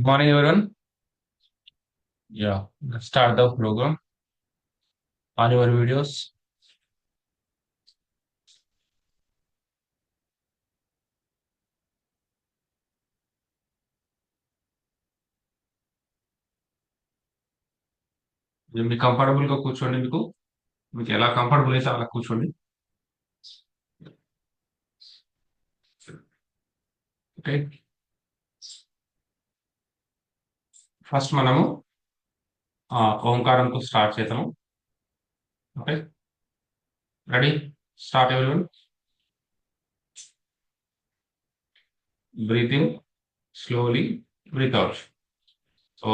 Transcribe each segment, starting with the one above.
Good morning, everyone. Yeah, let's start the program on your videos. మీకు comfortable గా కూర్చోండి. మీకు ఎలా కంఫర్టబుల్ అయితే అలా కూర్చోండి. ఓకే, ఫస్ట్ మనము ఓంకారంతో స్టార్ట్ చేద్దాము. Okay, ready? Start everyone. Breath in slowly, breath out. ఓ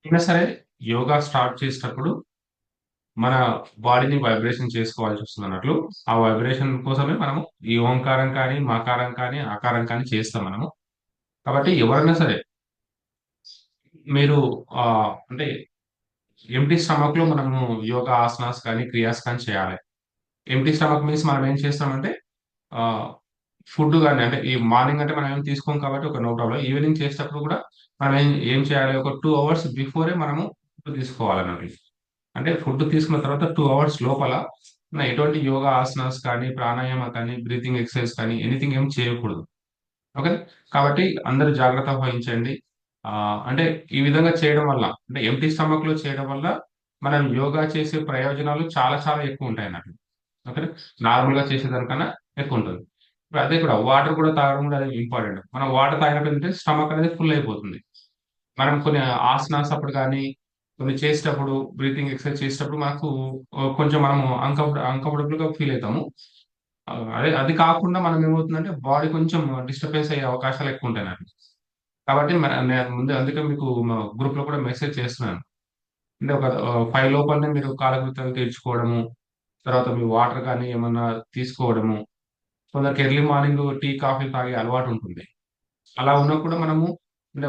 అయినా సరే, యోగా స్టార్ట్ చేసేటప్పుడు మన బాడీని వైబ్రేషన్ చేసుకోవాల్సి వస్తుంది అన్నట్లు. ఆ వైబ్రేషన్ కోసమే మనము ఈ ఓంకారం కానీ, మకారం కానీ, ఆకారం కానీ చేస్తాం మనము. కాబట్టి ఎవరైనా సరే మీరు అంటే ఎంప్టీ స్టమక్ లో మనము యోగా ఆసనాస్ కానీ క్రియాస్ కానీ చేయాలి. ఎంప్టీ స్టమక్ మీన్స్ మనం ఏం చేస్తామంటే ఫుడ్ కానీ అంటే ఈ మార్నింగ్ అంటే మనం ఏం తీసుకోం కాబట్టి ఒక నో ప్రాబ్లం. ఈవినింగ్ చేసేటప్పుడు కూడా మనం ఏం చేయాలి, ఒక 2 అవర్స్ బిఫోరే మనము ఫుడ్ తీసుకోవాలన్నట్టు. అంటే ఫుడ్ తీసుకున్న తర్వాత 2 అవర్స్ లోపల మన ఎటువంటి యోగా ఆసనాస్ కానీ, ప్రాణాయామ కానీ, బ్రీతింగ్ ఎక్సర్సైజ్ కానీ ఎనీథింగ్ ఏం చేయకూడదు. ఓకే. కాబట్టి అందరూ జాగ్రత్త వహించండి. అంటే ఈ విధంగా చేయడం వల్ల అంటే ఎంప్టీ స్టమక్‌లో చేయడం వల్ల మనం యోగా చేసే ప్రయోజనాలు చాలా చాలా ఎక్కువుంటాయన్నట్టు. ఓకేనా. నార్మల్‌గా చేసేదానికన్నా ఎక్కువుంటుంది. ఇప్పుడు అదే కూడా వాటర్ కూడా తాగడం కూడా అది ఇంపార్టెంట్. మనం వాటర్ తాగినప్పుడు ఏంటంటే స్టమక్ అనేది ఫుల్ అయిపోతుంది. మనం కొన్ని ఆసనాస్ అప్పుడు గాని, కొన్ని చేసేటప్పుడు బ్రీతింగ్ ఎక్సర్సైజ్ చేసేటప్పుడు మనకు కొంచెం మనము అన్‌కంఫర్టబుల్‌గా ఫీల్ అయితాము. అదే అది కాకుండా మనం ఏమవుతుందంటే బాడీ కొంచెం డిస్టర్బెన్స్ అయ్యే అవకాశాలు ఎక్కువుంటాయన్నట్టు. కాబట్టి నేను ముందే అందుకే మీకు గ్రూప్‌లో కూడా మెసేజ్ చేస్తున్నాను. అంటే ఒక 5 లోపలనే మీరు కాలకృత్యాలు తీర్చుకోవడము, తర్వాత మీ వాటర్ కానీ ఏమన్నా తీసుకోవడము. కొందరికి ఎర్లీ మార్నింగ్ టీ, కాఫీ తాగే అలవాటుంటుంది. అలా ఉన్నప్పుడు మనము అంటే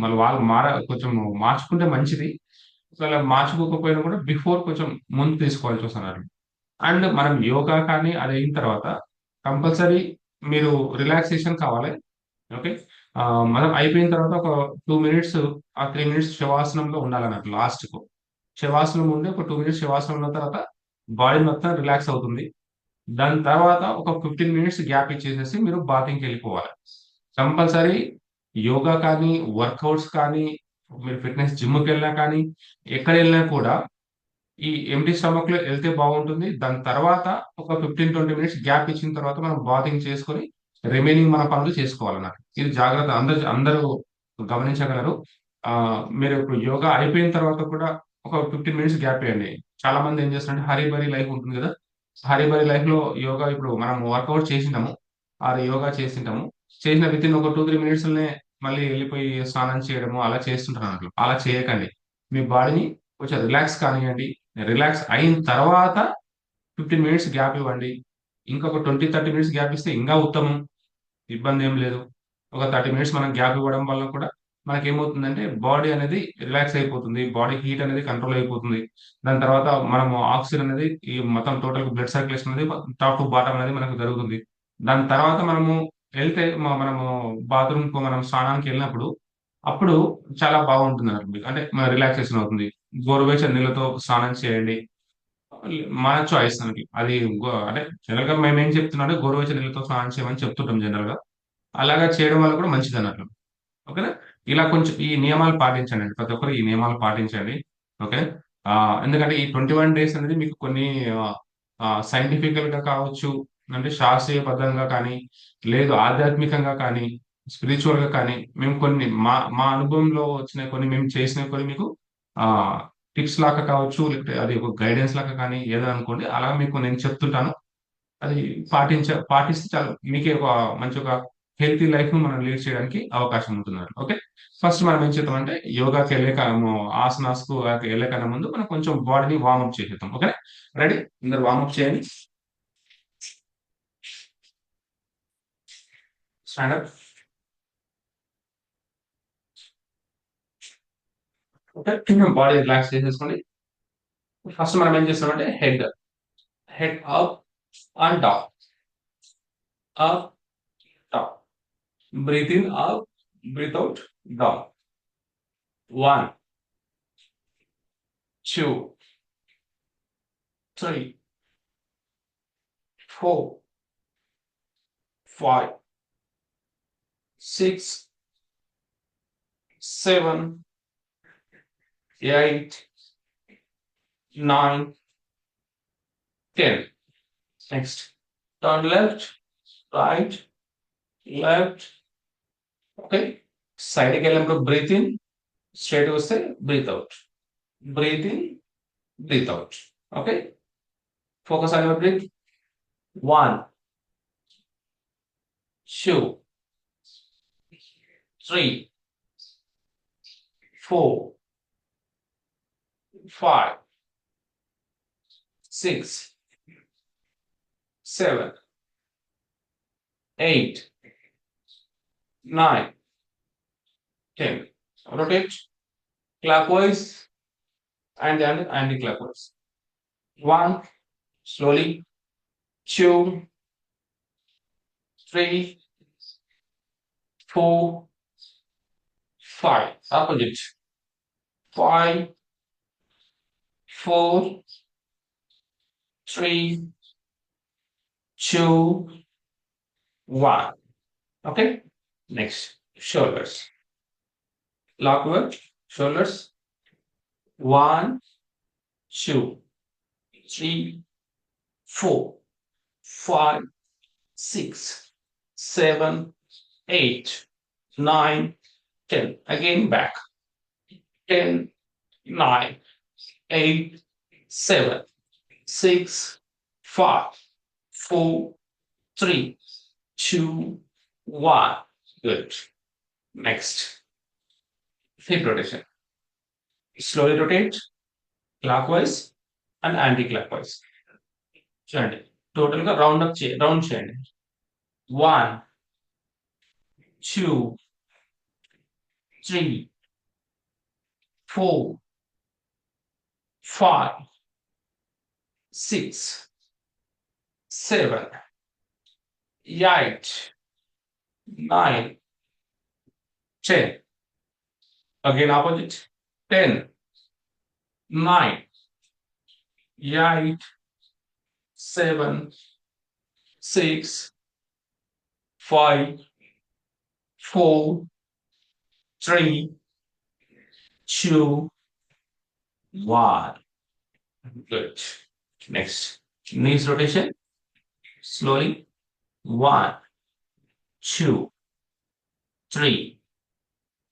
మళ్ళీ వాళ్ళు కొంచెం మార్చుకుంటే మంచిది. ఒకవేళ మార్చుకోకపోయినా కూడా బిఫోర్ కొంచెం ముందు తీసుకోవాల్సొస్తదన్నట్టు. అండ్ మనం యోగా కానీ అది అయిన తర్వాత కంపల్సరీ మీరు రిలాక్సేషన్ కావాలి. ఓకే. మనం అయిపోయిన తర్వాత ఒక 2 మినిట్స్, ఆ 3 మినిట్స్ శవాసనంలో ఉండాలన్నట్టు లాస్ట్‌కు. శవాసనం ఉండి ఒక 2 మినిట్స్ శవాసనంలో ఉన్న తర్వాత బాడీ మొత్తం రిలాక్స్ అవుతుంది. దాని తర్వాత ఒక 15 మినిట్స్ గ్యాప్ ఇచ్చేసేసి మీరు బాతింగ్‌కెళ్ళిపోవాలి. కంపల్సరీ యోగా కానీ, వర్కౌట్స్ కానీ, మీరు ఫిట్‌నెస్ జిమ్‌కెళ్ళినా కానీ, ఎక్కడెళ్ళినా కూడా ఈ ఎంప్టీ స్టమక్‌లో ఎళ్తే బాగుంటుంది. దాని తర్వాత ఒక 15, 20 మినిట్స్ గ్యాప్ ఇచ్చిన తర్వాత మనం బాతింగ్ చేసుకొని రిమైనింగ్ మన పనులు చేసుకోవాలన్నమాట. ఇది జాగ్రత్త అందరూ గమనించగలరు. మీరు ఇప్పుడు యోగా అయిపోయిన తర్వాత కూడా ఒక 15 మినిట్స్ గ్యాప్ ఇయ్యండి. చాలా మంది ఏం చేస్తారంటే హరీ బరీ లైఫ్ ఉంటుంది గదా! హరీ బరీ లైఫ్‌లో యోగా ఇప్పుడు మనం వర్కౌట్ చేసింటాము. ఆర్ యోగా చేసింటాము. చేసిన వితిన్ ఒక 2, 3 మినిట్స్‌లోనే మళ్ళీ ఎళ్ళిపోయి స్నానం చేయడము అలా చేస్తుంటారన్నట్లు. అలా చేయకండి. మీ బాడీని కొంచెం రిలాక్స్ కానియ్యండి. రిలాక్స్ అయిన తర్వాత 15 మినిట్స్ గ్యాప్ ఇవ్వండి. ఇంకొక 20, 30 మినిట్స్ గ్యాప్ ఇస్తే ఇంకా ఉత్తమం. ఇబ్బందేం లేదు. ఒక 30 మినిట్స్ మనం గ్యాప్ ఇవ్వడం వల్ల కూడా మనకేమవుతుందంటే బాడీ అనేది రిలాక్స్ అయిపోతుంది. బాడీ హీట్ అనేది కంట్రోల్ అయిపోతుంది. దాని తర్వాత మనము ఆక్సిజన్ అనేది ఈ మొత్తం టోటల్ బ్లడ్ సర్క్యులేషన్ అనేది టాప్ టు బాటమ్ అనేది మనకు జరుగుతుంది. దాని తర్వాత మనము ఎళ్తే మనము బాత్రూమ్‌కు మనం స్నానానికెళ్ళినప్పుడు అప్పుడు చాలా బాగుంటుందన్నట్టు మీకు. అంటే రిలాక్సేషన్ అవుతుంది. గోరువెచ్చని నీళ్ళతో స్నానం చేయండి. మన చాయిస్ మనకి. అది అంటే జనరల్‌గా మేమేం చెప్తున్నామంటే గోరువెచ్చని నీళ్ళతో స్నానం చేయమని చెప్తుంటాం జనరల్‌గా. అలాగా చేయడం వల్ల కూడా మంచిదన్నట్లు. ఓకేనా? ఇలా కొంచెం ఈ నియమాలు పాటించండి. ప్రతి ఒక్కరు ఈ నియమాలు పాటించండి. ఓకే. ఎందుకంటే ఈ 21 డేస్ అనేది మీకు కొన్ని ఆహ్, సైంటిఫికల్‌గా కావచ్చు, అంటే శాస్త్రీయబద్ధంగా కానీ, లేదు ఆధ్యాత్మికంగా కానీ, స్పిరిచ్యువల్‌గా కానీ, మేము కొన్ని మా మా అనుభవంలో వచ్చినయి కొన్ని, మేము చేసినవి కొన్ని మీకు ఆహ్, టిప్స్ లాగా కావచ్చు, లేకపోతే అది ఒక గైడెన్స్ లాగా కానీ ఏదైనా అనుకోండి. అలా మీకు నేను చెప్తుంటాను. అది పాటిస్తే చాలు మీకే ఒక మంచి ఒక హెల్తీ లైఫ్‌ని మనం లీడ్ చేయడానికి అవకాశం ఉంటుందండి. ఓకే. ఫస్ట్ మనం ఏం చేద్దామంటే యోగాకెళ్ళే ఆసనాస్‌కు ఎళ్ళే కన్నా ముందు మనం కొంచెం బాడీని వార్మప్ చేసేద్దాం. ఓకేనా? రెడీ? అందరూ వార్మప్ చేయండి. Stand up. Okay. Body relax చేసేసుకోండి. ఫస్ట్ మనం ఏం చేస్తామంటే head up and down. Up, down. Breathe in up, breathe out down. 1, 2, 3, 4, 5, 6, 7, 8, 9, 10. Next. Turn left, right, left. Okay. Side ke breathe in. Straight वస్తే breathe out. Breathe in, breathe out. Okay. Focus on your breath. 1, 2, 3, 4, 5, 6, 7, 8, 9, 10. Rotate clockwise and then anti-clockwise. 1, slowly. 2, 3, 4, 5. Opposite. 5, 4, 3, 2, 1. Okay. Next, shoulders. Lock shoulders. 1, 2, 3, 4, 5, 6, 7, 8, 9, 10. Again back. 10, 9, 8, 7, 6, 5, 4, 3, 2, 1. Good. Next. Hip rotation. Slowly rotate clockwise and anti-clockwise. చూడండి. టోటల్‌గా round చేయండి. 1, 2, 3, 4, 5, 6, 7, 8, 9, 10. Again opposite. 10, 9, 8, 7, 6, 5, 4, 3, 2, 1. Good. Next. Knees rotation. Slowly. 1, 2, 3,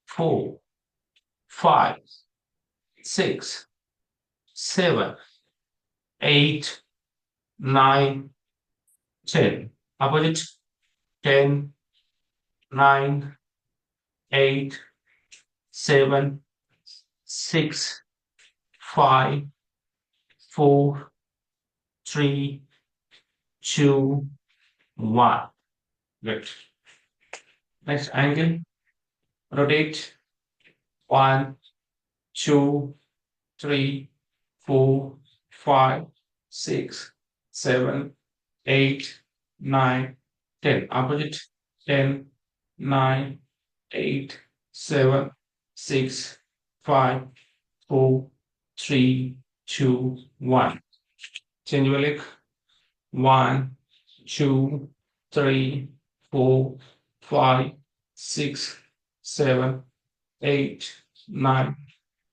4, 5, 6, 7, 8, 9, 10. Opposite. 10, 9, 8, 7, 6, 5, 4, 3, 2, 1. Good. Next angle. Rotate. 1, 2, 3, 4, 5, 6, 7, 8, 9, 10. Opposite. 10, 9, 8, 7, 6, 5, 4, 3, 2, 1. Change your leg. 1, 2, 3, 4, 5, 6, 7, 8, 9,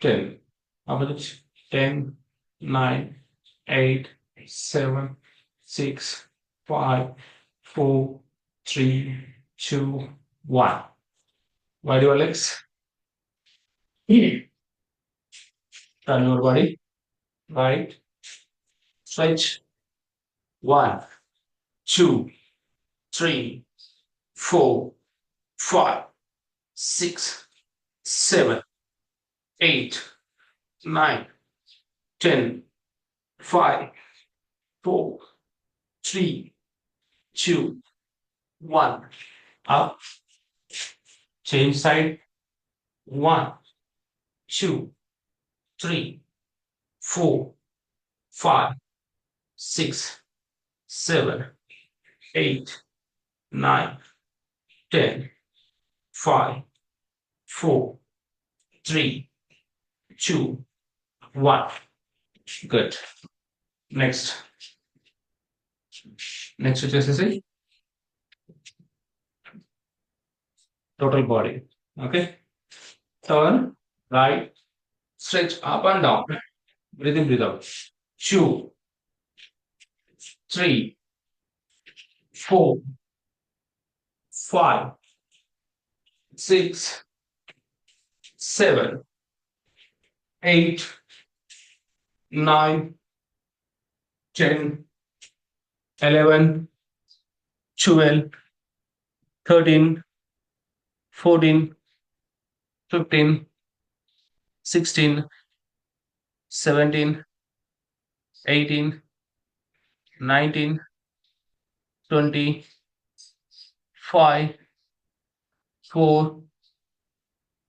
10. Opposite. 10, 9, 8, 7, 6, 5, 4, 3, 2, 1. Wide your legs. Turn your body. Right. Stretch. 1, 2, 3, 4, 5, 6, 7, 8, 9, 10, 5, 4, 3, 2, 1. Up. Change side. 1, 2, 3, 4, 5, 6, 7, 8, 9, 10, 5, 4, 3, 2, 1. Good. Next. Next వచ్చేసేసి total body. Okay. Turn right. Stretch up and down. Breathe in, breathe out. 2, 3, 4, 5, 6, 7, 8, 9, 10, 11, 12, 13, 14, 15, 16, 17, 18, 19, 20, 5, 4,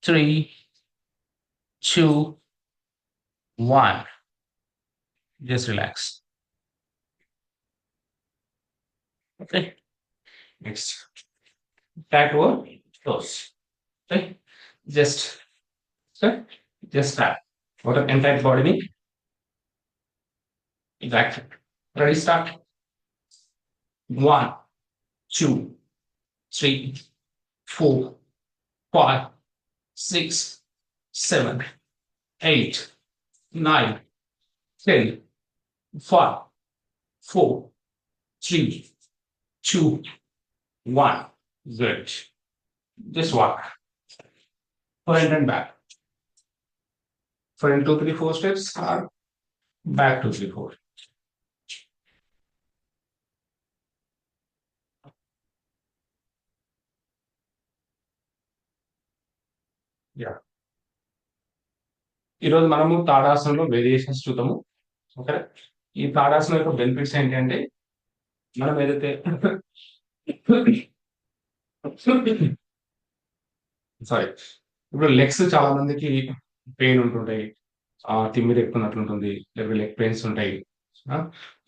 3, 2, 1. Just relax. Okay. Next. Back over toes. Okay. Just, okay. Just tap. What an entire body. Exactly. Ready, start. 1, 2, 3, 4, 5, 6, 7, 8, 9, 10, 5, 4, 3, 2, 1. Good. Just walk. Front and back. Front 2, 3, 4 steps or back 2, 3, 4. Yeah. ఈరోజు మనము తాడాసనంలో variations చూద్దాము. Okay. ఈ తాడాసనం యొక్క benefits ఏంటి అంటే మనం ఏదైతే sorry, ఇప్పుడు లెగ్స్ చాలా మందికి పెయిన్ ఉంటుంటాయి. తిమ్మిరి ఎక్కుతున్నట్లుంటుంది, లేకపోతే లెగ్ పెయిన్స్ ఉంటాయి,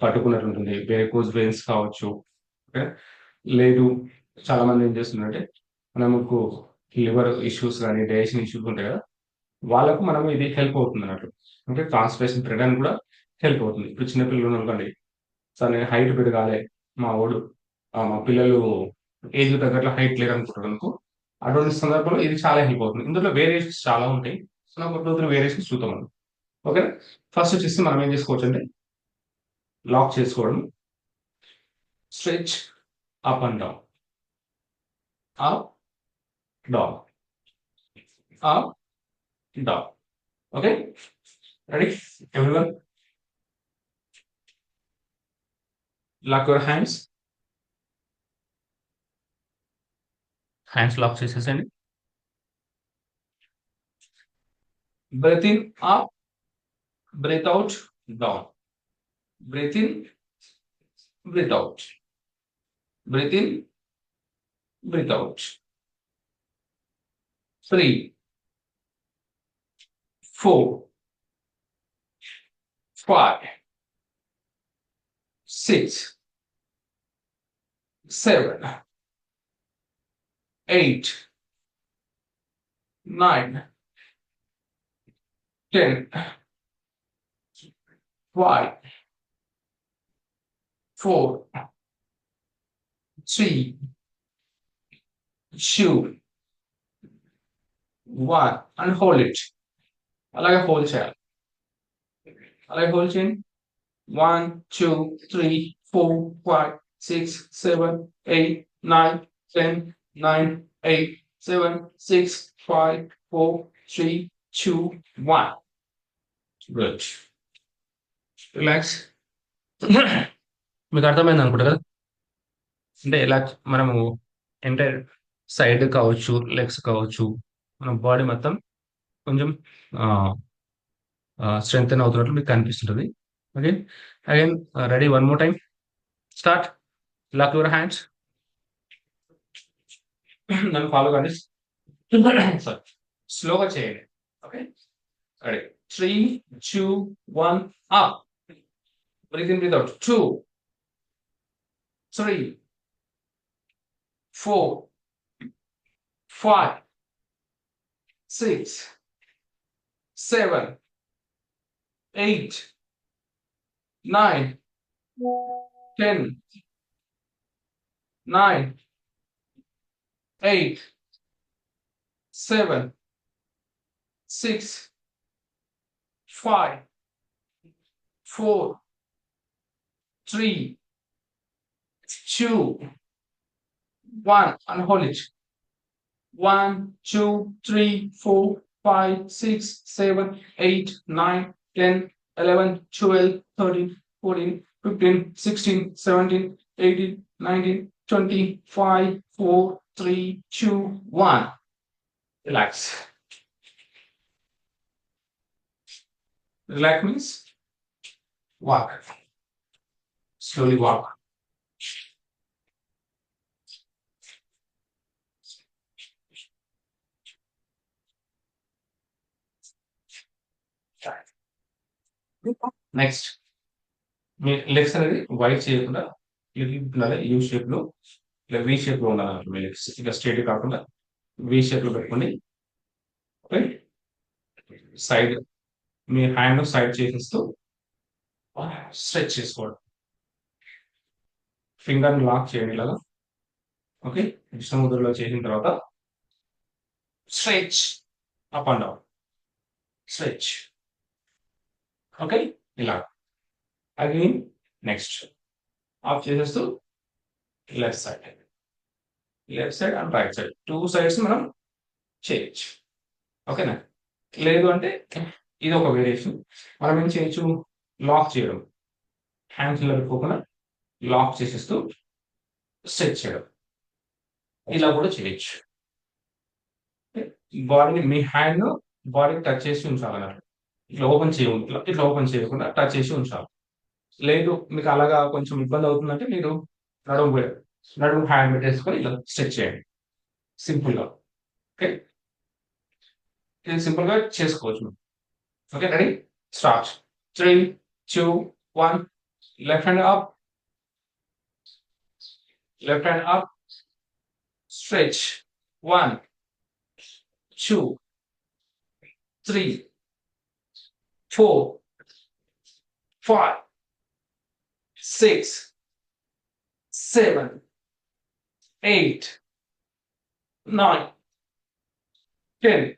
పట్టుకున్నట్లుంటుంది, వేరికోజ్ వెయిన్స్ కావచ్చు. ఓకే. లేదు, చాలా మంది ఏం చేస్తున్నారంటే మనకు లివర్ ఇష్యూస్ కానీ డైజెషన్ ఇష్యూస్ ఉంటాయి కదా, వాళ్ళకు మనం ఇది హెల్ప్ అవుతుంది అన్నట్లు. అంటే కాన్స్టిపేషన్ తినడానికి కూడా హెల్ప్ అవుతుంది. ఇప్పుడు చిన్నపిల్లలు అనుకోండి, సార్ నేను హైట్ పెరగాలి, మా పిల్లలు ఏజ్ తగ్గట్ల హైట్ లేరు అనుకుంటారు అనుకో, అటువంటి సందర్భంలో ఇది చాలా హెల్ప్ అవుతుంది. ఇందులో వేరియేషన్స్ చాలా ఉంటాయి. సో నాకు 2, 3 వేరియేషన్స్ చూద్దాం మనం. ఓకే. ఫస్ట్ వచ్చేసి మనం ఏం చేసుకోవచ్చు అంటే లాక్ చేసుకోవడం, stretch up and down, up down, up down. Okay. Ready everyone? Lock your hands. Hands lock చేసేసండి. Breath in up, breath out down. Breath in, breath out. Breath in, breath out. 3, 4, 5, 6, 7, 8, 9, 10, 5, 4, 3, 2, 1. And hold it. అలాగే hold చేయాలి. అలాగే hold చేయండి. 1, 2, 3, 4, 5, 6, 7, 8, 9, 10, 9, 8, 7, 6, 5, 4, 3, 2, 1. Good. Relax. మీకు అర్థమైంది అనుకుంటా కదా. అంటే ఇలా మనము ఎంటైర్ సైడ్ కావచ్చు, లెగ్స్ కావచ్చు, మన బాడీ మొత్తం కొంచెం స్ట్రెంగ్తెన్ అవుతున్నట్లు మీకు కనిపిస్తుంటది. Okay. Again ready, one more time. Start. Lock your hands. నన్ను ఫాలో కండి. సారీ. స్లోగా చేయండి. Okay. Ready. 3, 2, 1 up. Breath in, breath out. 2, 3, 4, 5, 6, 7, 8, 9, 10, 9, 8, 7, 6, 5, 4, 3, 2, 1, and hold it. 1, 2, 3, 4, 5, 6, 7, 8, 9, 10, 11, 12, 13, 14, 15, 16, 17, 18, 19, 20, 5, 4, 3, 2, 1. Relax. Relax means walk. Slowly walk. Next మీ లెగ్స్ అనేది wide చేయకుండా ఉండాలి. U shape లో, ఇలా వి షేప్ లో ఉండాలి. మీ లెగ్స్ ఇక స్ట్రేట్ కాకుండా వి షేప్ లో పెట్టుకోండి. ఓకే. సైడ్ మీ హ్యాండ్ సైడ్ చేసేస్తూ స్ట్రెచ్ చేసుకోవడం. ఫింగర్ లాక్ చేయండి ఇలాగా. ఓకే. విష్ణుముద్రలో చేసిన తర్వాత stretch up and down, stretch. Okay. ఇలా అగైన్ నెక్స్ట్ ఆఫ్ చేసేస్తూ left side, left side and right side, two sides మనం చేయొచ్చు. ఓకేనా. లేదు అంటే ఇది ఒక వేరియేషన్. మనం ఏం చేయొచ్చు, లాక్ చేయడం, హ్యాండ్స్ ఇలా పెట్టుకోకుండా లాక్ చేసేస్తూ స్ట్రెచ్ చేయడం, ఇలా కూడా చేయొచ్చు. బాడీని మీ హ్యాండ్ బాడీకి టచ్ చేసి ఉంచాలన్నట్టు. ఇట్లా ఓపెన్ చేయకుండా, ఇట్లా ఓపెన్ చేయకుండా టచ్ చేసి ఉంచాలి. లేదు మీకు అలాగా కొంచెం ఇబ్బంది అవుతుందంటే మీరు నడుము నడుము హ్యాండ్ పెట్టేసుకొని ఇలా స్ట్రెచ్ చేయండి సింపుల్ గా. ఓకే. ఇది సింపుల్ గా చేసుకోవచ్చు. Okay. Ready, start. 3, 2, 1. Left hand up, left hand up, stretch. 1, 2, 3, 4, 5, 6, 7, 8, 9, 10,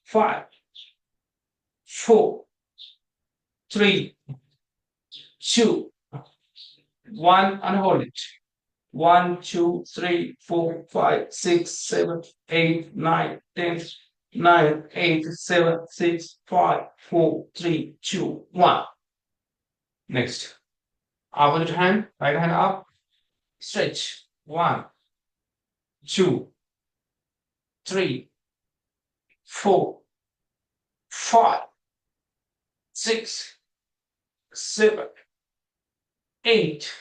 5, 4, 3, 2, 1, and hold it. 1, 2, 3, 4, 5, 6, 7, 8, 9, 10, 9, 8, 7, 6, 5, 4, 3, 2, 1. Next. Opposite hand, right hand up, stretch. 1, 2, 3, 4, 5, 6, 7, 8,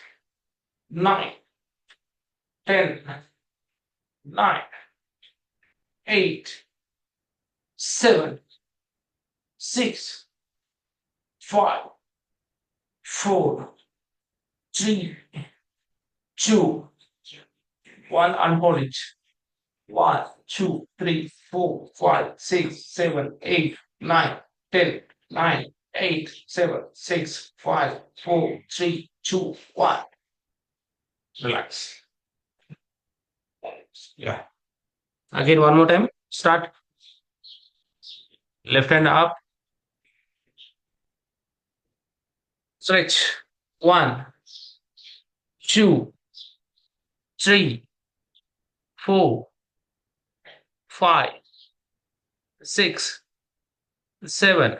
9, 10, 9, 8, 7, 6, 5, 4, 3, 2, 1, and hold it. 1, 2, 3, 4, 5, 6, 7, 8, 9, 10, 9, 8, 7, 6, 5, 4, 3, 2, 1. Relax. Yeah. Again, one more time. Start. Left hand up. Stretch. 1, 2, 3, 4, 5, 6, 7,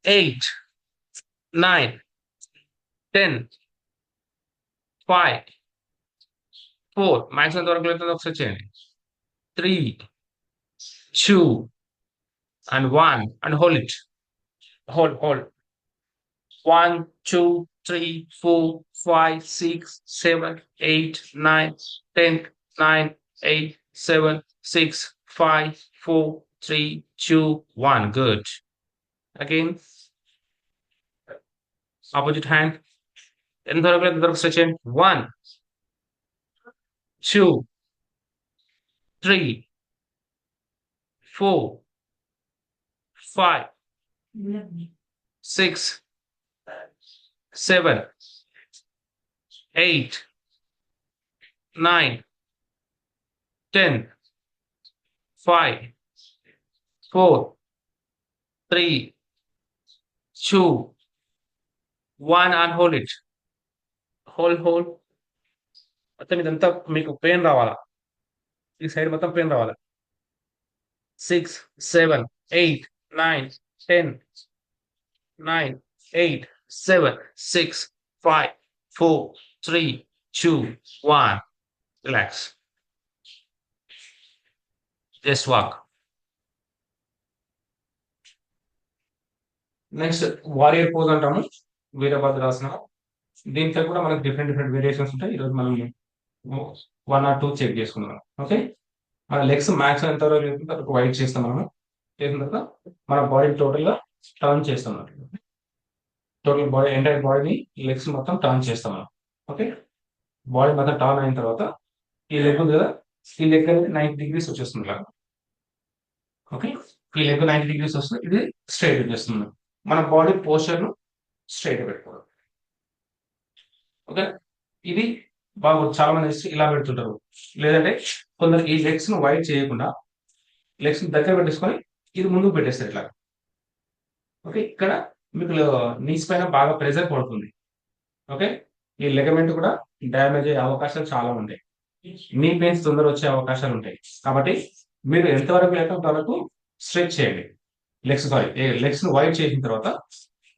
8, 9, 10, 5, 4. Max ఎంతవరకు లేతుందో ఒకసారి చేయండి. 3, 2, and 1. And hold it. Hold. 1, 2, 3, 4, 5, 6, 7, 8, 9, 10, 9, 8, 7, 6, 5, 4, 3, 2, 1. Good. Again, opposite hand. ఎంతవరకు stretch చేయండి. 1, 2, 3, 4, 5, 6, 7, 8, 9, 10, 5, 4, 3, 2, 1. And hold it. Hold. మొత్తం ఇదంతా మీకు pain రావాలా, ఈ సైడ్ మొత్తం పెయిన్ రావాలా. 6, 7, 8, 9, 10, 9, 8, 7, 6, 5, 4, 3, 2, 1. Relax. Just walk. Next warrior pose అంటాము, వీరభద్రాసనం. దీంట్లో కూడా మనకు డిఫరెంట్ వేరియేషన్స్ ఉంటాయి. ఈరోజు మనం 1 or 2 చెక్ చేసుకుందాం. ఓకే, మన లెగ్స్ మ్యాక్స్ ఎంతవరకు వెళ్తుందో అంతవరకు వైడ్ చేస్తాం. మనం చేసిన తర్వాత మన బాడీ టోటల్ గా టర్న్ చేస్తాం. టోటల్ బాడీ, ఎంటైర్ బాడీని, లెగ్స్ మొత్తం టర్న్ చేస్తాం మనం. ఓకే, బాడీ మొత్తం టర్న్ అయిన తర్వాత ఈ లెగ్ ఉంది కదా, ఈ లెగ్ అనేది 90 degrees వచ్చేస్తుంది ఇలా. ఓకే, ఈ లెగ్ 90 degrees వస్తుంది, ఇది స్ట్రైట్ వచ్చేస్తుంది. మన బాడీ పోస్చర్ ను స్ట్రైట్ పెట్టుకోవాలి. ఓకే, ఇది బాగా చాలా మంది ఇలా పెడుతుంటారు. లేదంటే కొందరు ఈ లెగ్స్ ను వైడ్ చేయకుండా లెగ్స్ ని దగ్గర పెట్టేసుకొని ఇది ముందుకు పెట్టేస్తారు ఇట్లా. ఓకే, ఇక్కడ మీకు నీస్ పైన బాగా ప్రెజర్ పడుతుంది. ఓకే, ఈ లెగమెంట్ కూడా డ్యామేజ్ అయ్యే అవకాశాలు చాలా ఉంటాయి. నీ పెయిన్స్ తొందర వచ్చే అవకాశాలు ఉంటాయి. కాబట్టి మీరు ఎంతవరకు లేక అంతవరకు స్ట్రెచ్ చేయండి. లెగ్స్ ను వైడ్ చేసిన తర్వాత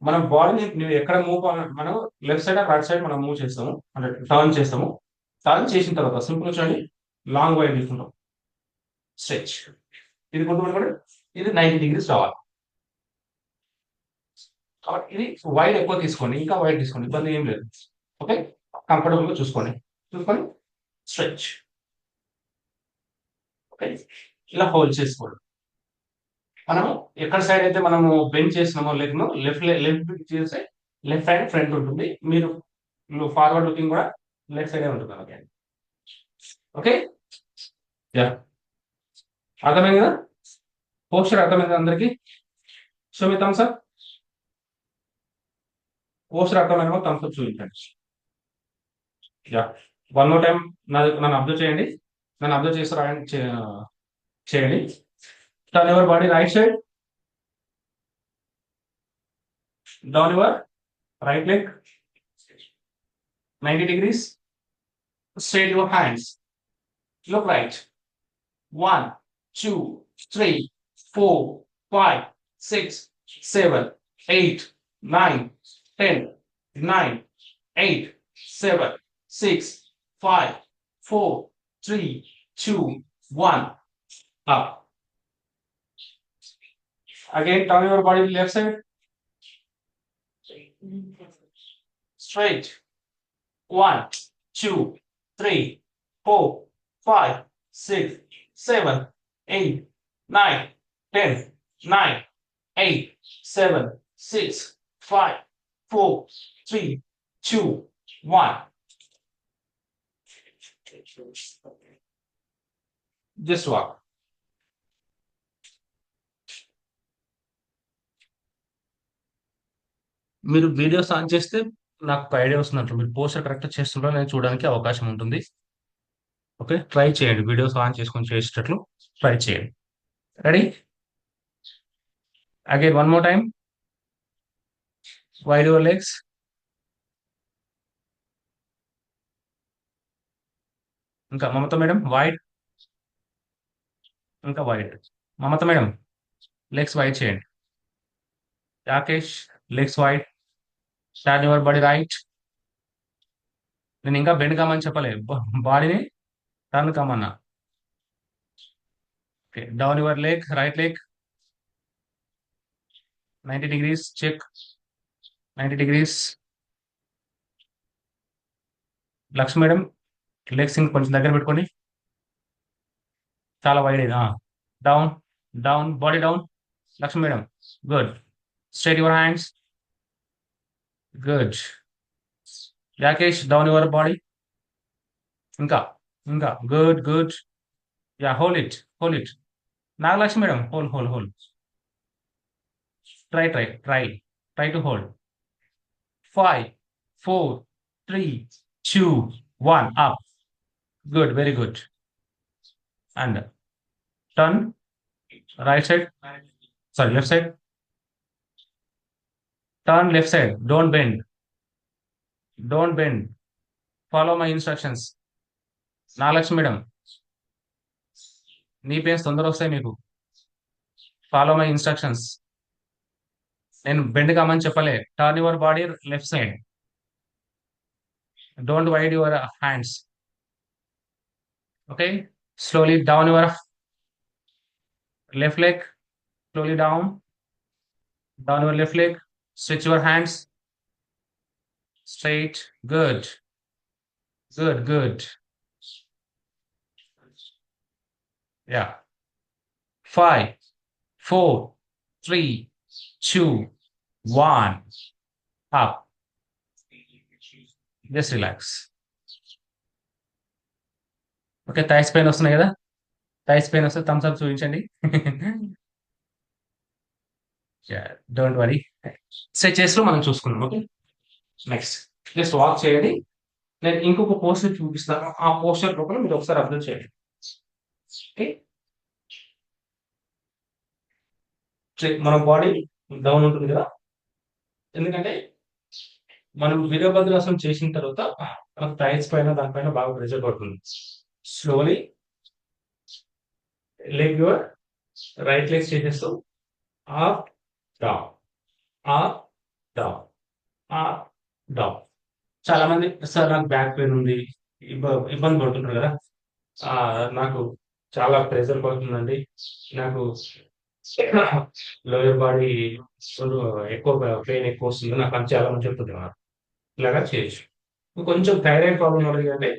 మనం బాడీని నువ్వు ఎక్కడ మూవ్, మనం లెఫ్ట్ సైడ్ రైట్ సైడ్ మనం మూవ్ చేస్తాము, అంటే టర్న్ చేస్తాము. టర్న్ చేసిన తర్వాత సింపుల్ చూడండి, లాంగ్ వైడ్ తీసుకుంటాం, స్ట్రెచ్. ఇది గుర్తుపెట్టుకోండి, ఇది 90 degrees రావాలి. కాబట్టి ఇది వైడ్ ఎక్కువ తీసుకోండి, ఇంకా వైడ్ తీసుకోండి, ఇబ్బంది ఏం లేదు. ఓకే, కంఫర్టబుల్ గా చూసుకొని స్ట్రెచ్. ఓకే, ఇలా హోల్డ్ చేసుకోండి. మనము ఎక్కడ సైడ్ అయితే మనము బెండ్ చేసినామో లెగ్ ను, లెఫ్ట్ చేస్తే లెఫ్ట్ సైడ్ ఫ్రంట్ ఉంటుంది. మీరు ఫార్వర్డ్ లుకింగ్ కూడా లెఫ్ట్ సైడ్ ఉంటుంది అలాగే. ఓకే, అర్థమైంది కదా, పోస్చర్ అర్థమైంది అందరికి? సో మీ థమ్స్ అప్, పోస్చర్ అర్థమైన థమ్స్ అప్ చూపించండి. యా, వన్ మోర్ టైం నన్ను అబ్జర్వ్ చేయండి. నన్ను అబ్జర్వ్ చేస్తారు చేయండి. Turn your body right side, down your right leg 90 degrees, straight your hands, look right. 1, 2, 3, 4, 5, 6, 7, 8, 9, 10, 9, 8, 7, 6, 5, 4, 3, 2, 1. Up. Again, turn your body to left side. Straight. 1, 2, 3, 4, 5, 6, 7, 8, 9, 10, 9, 8, 7, 6, 5, 4, 3, 2, 1. Just walk. మీరు videos on చేస్తే నాకు idea వస్తున్నట్లు మీరు poster correct చేస్తుంటారో నేను చూడడానికి అవకాశం ఉంటుంది. Okay, try చేయండి, వీడియోస్ ఆన్ చేసుకొని చేసేటట్లు ట్రై చేయండి. Ready? Again one more time, wide your legs, ఇంకా మమత మేడం వైడ్, ఇంకా wide. Mamata madam legs wide చేయండి. Rakesh legs wide. Turn your body right. నేను ఇంకా బెండ్ కమ్మని చెప్పలే, బాడీని టర్న్ కమ్మన్నా. Okay, down your leg, right leg 90 degrees, check 90 degrees. Lakshmi madam legs కొంచెం దగ్గర పెట్టుకోండి, చాలా వైడ్ ఇది. Down, down, body down. Lakshmi madam good. Straight your hands, good. Rakesh down your body. ఇంకా, ఇంకా, good good. Yeah, hold it, hold it. Nagalakshmi madam hold, hold, hold. Try, try, try, try to hold. 5, 4, 3, 2, 1, up. Good, very good. And turn, right side, sorry, left side. Turn left side, don't bend, don't bend. Follow my instructions. Nagalakshmi madam నీ పేరు తొందర వస్తాయి మీకు. Follow my instructions. నేను bend కామని చెప్పలే. Turn your body left side, don't wide your hands. Okay, slowly down your left leg, slowly down, down your left leg, stretch your hands, straight, good, good, good. Yeah. 5, 4, 3, 2, 1, up. Just relax. Okay, thighs pain వస్తున్నాయి కదా, thighs pain వస్తే Thums up చూపించండి. Don't worry, stretches లో మనం చూసుకుందాం. Okay, next just walk చేయండి. నేను ఇంకొక పోస్టర్ చూపిస్తాను, ఆ పోస్టర్ లోపల మీరు ఒకసారి అబ్జర్వ్ చేయండి. ఓకే, మన బాడీ డౌన్ ఉంటుంది కదా, ఎందుకంటే మనం వీరభద్రాసనం చేసిన తర్వాత మనకు థైస్ పైన దానిపైన బాగా ప్రెషర్ పడుతుంది. Slowly leg your right leg చేసేస్తూ up down, up down, up down. చాలా మంది సార్ నాకు బ్యాక్ పెయిన్ ఉంది, ఇబ్బంది పడుతుంటారు కదా. నాకు చాలా ప్రెషర్ పడుతుందండి, నాకు లోయర్ బాడీ ఎక్కువ పెయిన్ ఎక్కువ వస్తుంది, నాకు అని చాలా మంది చెప్తున్నారు. ఇలాగా చేయొచ్చు. కొంచెం థైరాయిడ్ ప్రాబ్లం ఉన్నది అంటే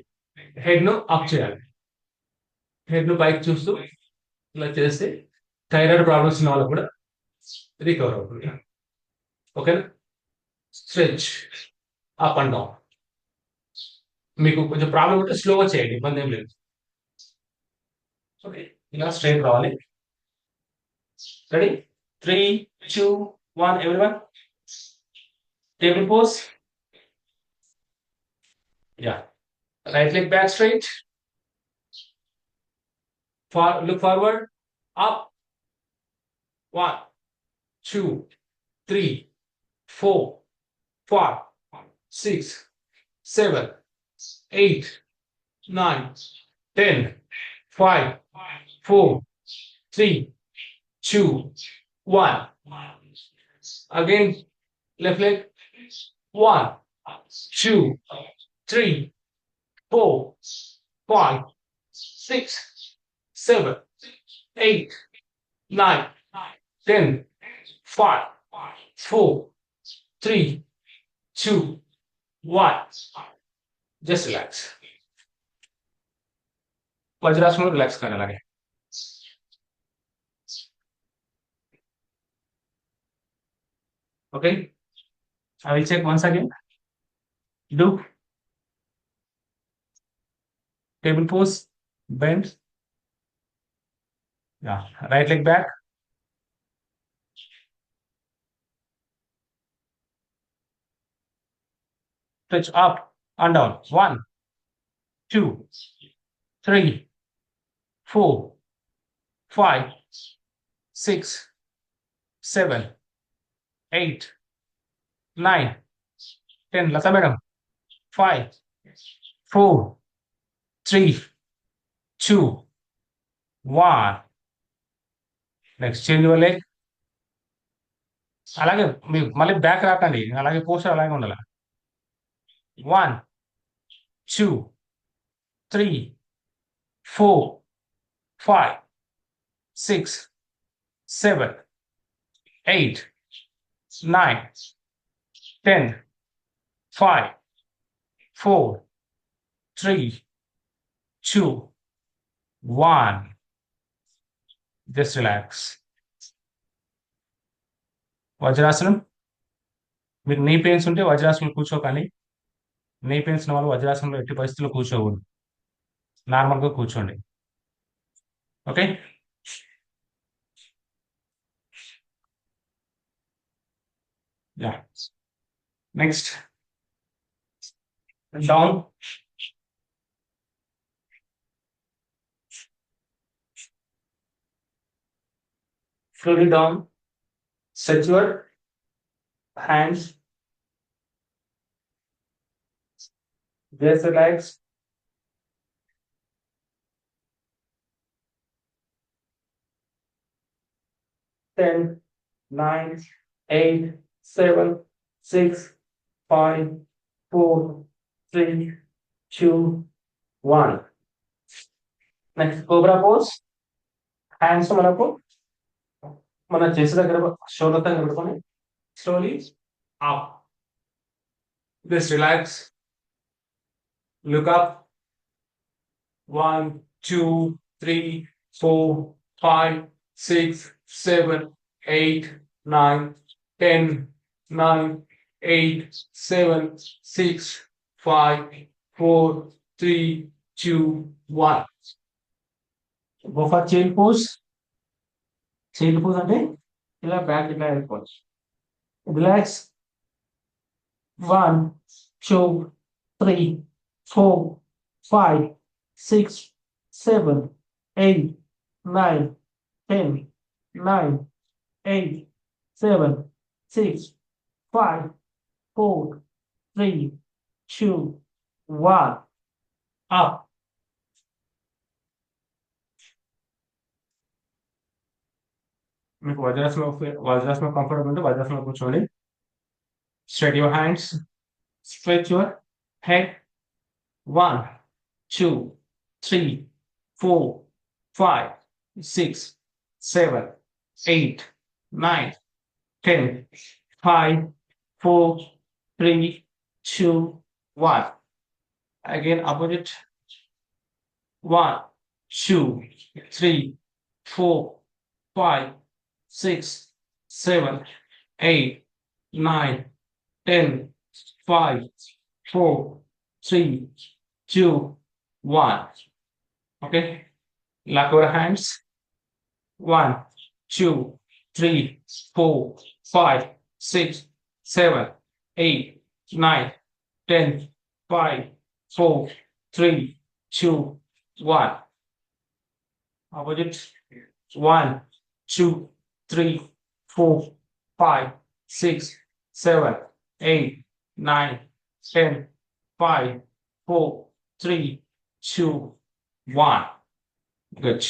హెడ్ ను అప్ చేయాలి, హెడ్ ను పైకి చూస్తూ ఇలా చేస్తే థైరాయిడ్ ప్రాబ్లమ్స్ ఉన్న వాళ్ళకు కూడా రికవర్ అవుతుంది. ఓకేనా, స్ట్రెచ్ అప్ అండ్ డౌన్. మీకు కొంచెం ప్రాబ్లం ఉంటే స్లోగా చేయండి, ఇబ్బంది ఏం లేదు. ఓకే, ఇలా స్ట్రైట్ రావాలి. Ready, 3, 2, 1, everyone. Table pose. Yeah. Right leg back straight. Look forward. Up. 1, 2, 3, 4, 5, 6, 7, 8, 9, 10. 5, 4, 3, 2, 1. Again, left leg. 1, 2, 3, 4, 5, 6, 7, 8, 9, 10. 5, 4, 3, 2, 1. Just relax. Vajrasana में रिलैक्स करने लगे. Okay, I will check once again. Do table pose, bend. Yeah, right leg back. Stretch up and down. 1, 2, 3, 4, 5, 6, 7, 8, 9, 10. Lata madam. 5, 4, 3, 2, 1. Next change your leg. అలాగే మీరు మళ్ళీ back రాకండి. అలాగే poster అలాగే ఉండాలి. 1, 2, 3, 4, 5, 6, 7, 8, 9, 10, 5, 4, 3, 2, 1. Just relax. వజ్రాసనం. మీకు నీ పెయిన్స్ ఉంటే వజ్రాసనంలో కూర్చోకండి. నీ పెయిన్స్ ఉన్న వాళ్ళు వజ్రాసనంలో ఎట్టి పరిస్థితుల్లో కూర్చోకూడదు. నార్మల్‌గా కూర్చోండి. Okay? Yeah! Next down. Slowly down. Stretch your hands. Just relax. 10, 9, 8, 7, 6, 5, 4, 3, 2, 1. Next cobra pose. Hands మనకు మన చెస్ట్ దగ్గర షోల్డర్ దగ్గర పెట్టుకొని slowly up. Just relax. Look up. 1, 2, 3, 4, 5, 6, 7, 8, 9, 10, 9, 8, 7, 6, 5, 4, 3, 2, 1. Go for chain pose. Chain pose అంటే ఇలా బ్యాక్ ఇట్లా వెళ్ళిపోవచ్చు. రిలాక్స్. 1, 2, 3, 4, 5, 6, 7, 8, 9, 10, 9, 8, 7, 6, 5, 4, 3, 2, 1. Up. మీకు వజ్రాసనం కంఫర్టబుల్ ఉంటే వజ్రాసనం కూర్చోండి. Straight your hands. Stretch your head. 1, 2, 3, 4, 5, 6, 7, 8, 9, 10, 5, 4, 3, 2, 1. Again opposite. 1, 2, 3, 4, 5, 6, 7, 8, 9, 10, 5, 4, 3, 2, 1. Okay? Lock your hands. 1, 2, 3, 4, 5, 6, 7, 8, 9, 10, 5, 4, 3, 2, 1. Opposite. 1, 2, 3, 4, 5, 6, 7, 8, 9, 10, 5, 4, 3, 2, 1. Good.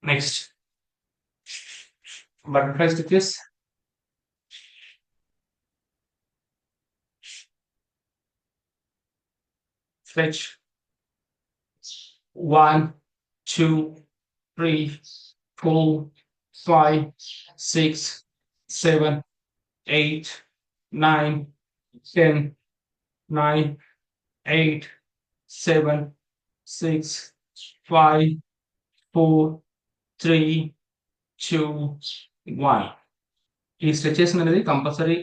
Next. Butterfly stitches. Stretch. 1, 2, 3, 4, 5, 6, 7, 8, 9, 10, 9, 8, 7, 6, 5, 4, 3, 2, 1. ఈ stretches అనేది compulsory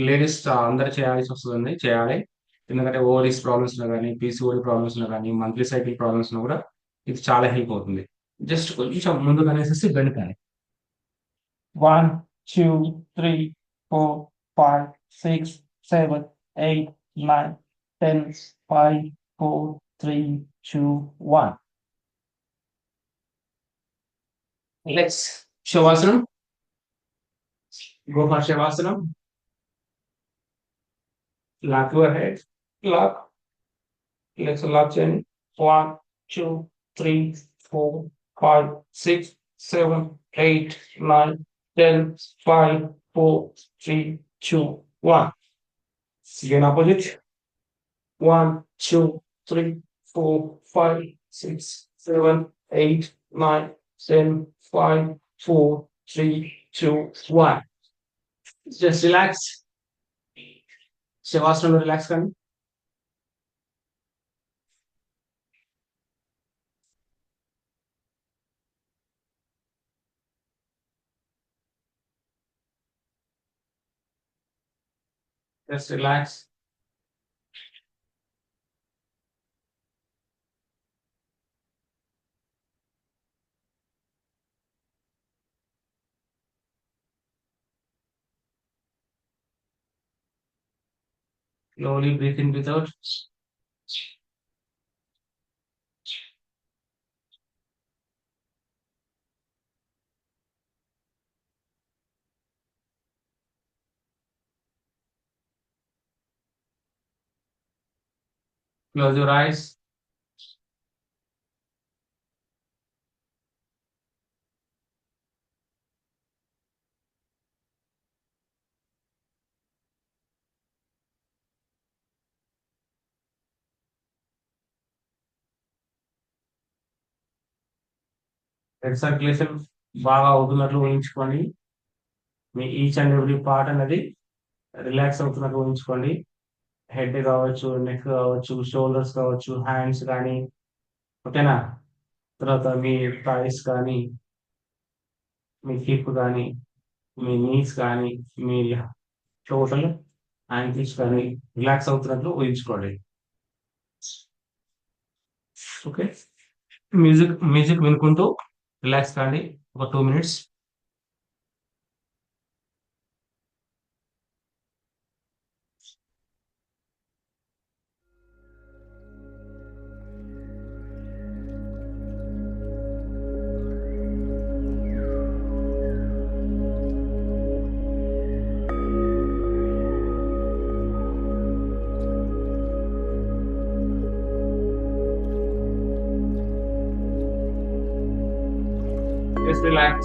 ladies అందరు చేయాల్సి వస్తుంది, చేయాలి. ఎందుకంటే ఓవరీస్ ప్రాబ్లమ్స్ ఉన్నా కానీ, పీసీఓడి ప్రాబ్లమ్స్ ఉన్నా కానీ, మంత్లీ సైకిల్ ప్రాబ్లమ్స్ ఉన్నా కూడా ఇది చాలా హెల్ప్ అవుతుంది. జస్ట్ కొంచెం ముందుకు అనేసి బెండ్ కానీ. 1, 2, 3, 4, 5, 6, 7, 8, 9, 10, 5, 4, 3, 2, 1. Let's Shavasana. Go for Shavasana. Lock your head. Lock. Let's lock in. 1, two, three, 4, 5, 6, 7, 8, 9, 10, 5, 4, 3, 2, 1. Again opposite. 1, 2, 3, 4, 5, 6, 7, 8, 9, 10, 5, 4, 3, 2, 1. Just relax. Shavasana relax kan. Just relax. Slowly breathe in, breathe out. Close your eyes. Blood circulation బాగా అవుతున్నట్లు ఊహించుకోండి. మీ each and every part అనేది relax అవుతున్నట్లు ఊహించుకోండి. Head కావచ్చు, neck కావచ్చు, shoulders కావచ్చు, hands కానీ, ఓకేనా? తర్వాత మీ థైస్ కానీ, మీ హిప్ కానీ, మీ నీస్ కానీ, మీ టోటల్ యాంకిల్స్ కానీ రిలాక్స్ అవుతున్నట్లు ఊహించుకోండి. ఓకే, మ్యూజిక్ మ్యూజిక్ వినుకుంటూ రిలాక్స్ కానీ ఒక 2 minutes. Just relax.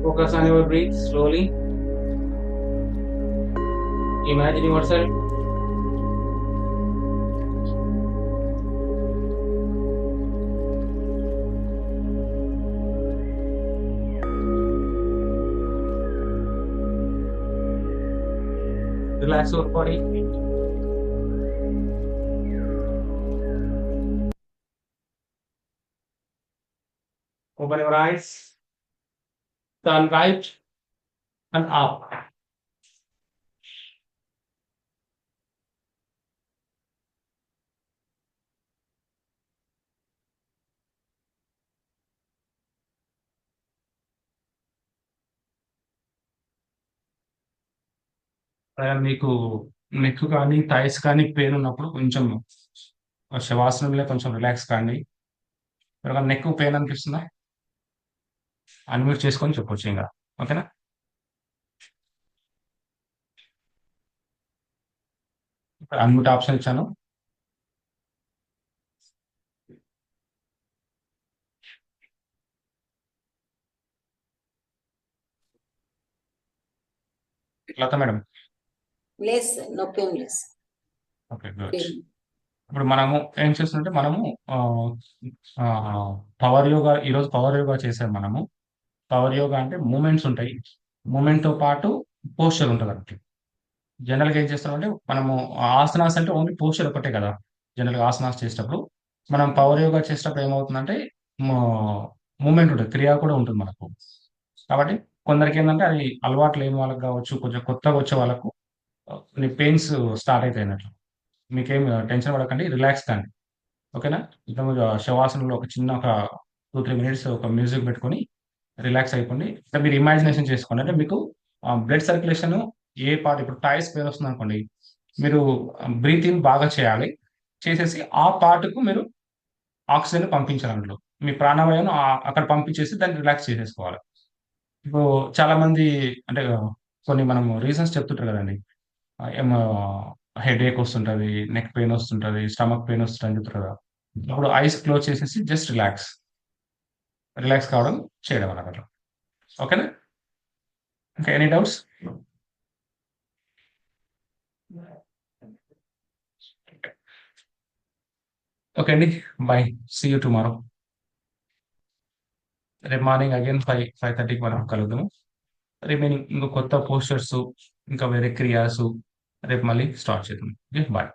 Focus on your breath slowly. Imagine yourself relax your body. Open your eyes. Turn right and up. మీకు నెక్ కానీ, థైస్ కానీ పెయిన్ ఉన్నప్పుడు కొంచెం శవాసనంలో కొంచెం రిలాక్స్ కాండి. ఎవరికైనా నెక్ పెయిన్ అనిపిస్తుందా? అన్‌మ్యూట్ చేసుకొని చెప్పొచ్చు ఇంగ. ఓకేనా? అన్‌మ్యూట్ ఆప్షన్ ఇచ్చాను. లత మేడం. లేదు సార్, నొప్పేం లేదు సార్. ఓకే. గుడ్. ఏం- ఇప్పుడు మనము ఏం చేస్తుంటే మనము ఆహ్, పవర్ యోగా ఈరోజు పవర్ యోగా చేసాం మనము. పవర్ యోగా అంటే మూవ్‌మెంట్స్ ఉంటాయి. మూవ్‌మెంట్‌తో పాటు పోస్చర్ ఉంటదన్నట్టు. జనరల్‌గా ఏం చేస్తామంటే మనము ఆసనాస్ అంటే ఓన్లీ పోస్చర్ ఒకటే కదా! జనరల్‌గా ఆసనాస్ చేసేటప్పుడు. మనం పవర్ యోగా చేసేటప్పుడు ఏమవుతుందంటే మో మూవ్‌మెంట్ ఉంటది. క్రియ కూడా ఉంటుంది మనకు. కాబట్టి కొందరికేందంటే అది అలవాటు లేని వాళ్ళకి గావచ్చు, కొంచెం కొత్తగా వచ్చే వాళ్ళకు కొన్ని పెయిన్స్ స్టార్ట్ అయితాయన్నట్లు. మీకేం టెన్షన్ పడకండి. రిలాక్స్ కండి. ఓకేనా? ఇంతకుముందు శవాసనంలో ఒక చిన్న ఒక 2, 3 మినిట్స్ ఒక మ్యూజిక్ పెట్టుకొని రిలాక్స్ అయిపోండి. అంటే మీరు ఇమాజినేషన్ చేసుకోండి. అంటే మీకు బ్లడ్ సర్క్యులేషన్ ఏ పార్ట్ ఇప్పుడు థైస్ పెయిన్ వస్తుందనుకోండి. మీరు బ్రీత్ ఇన్ బాగా చేయాలి. చేసేసి ఆ పార్ట్‌కు మీరు ఆక్సిజన్ పంపించాలందులో. మీ ప్రాణవాయువును అక్కడ పంపించేసి దాన్ని రిలాక్స్ చేసేసుకోవాలి. ఇప్పుడు చాలామంది అంటే కొన్ని మనము రీజన్స్ చెప్తుంటారు గదండీ! ఏమో హెడేక్ వస్తుంటది, నెక్ పెయిన్ వస్తుంటది, స్టమక్ పెయిన్ వస్తుంటదని చెప్తారు కదా! అప్పుడు ఐస్ క్లోజ్ చేసేసి జస్ట్ రిలాక్స్. రిలాక్స్ కావడం, చేయడం అన్నమాట. ఓకేనా? ఇంకా ఎనీ డౌట్స్? ఓకే అండి. బై. See you tomorrow. రేపు మార్నింగ్ అగైన్ 5:30కి మనం కలుద్దాము. రిమైనింగ్ ఇంకో కొత్త పోస్చర్స్ ఇంకా వేరే క్రియాసు రేపు మళ్ళీ స్టార్ట్ చేద్దాం. ఓకే. బాయ్.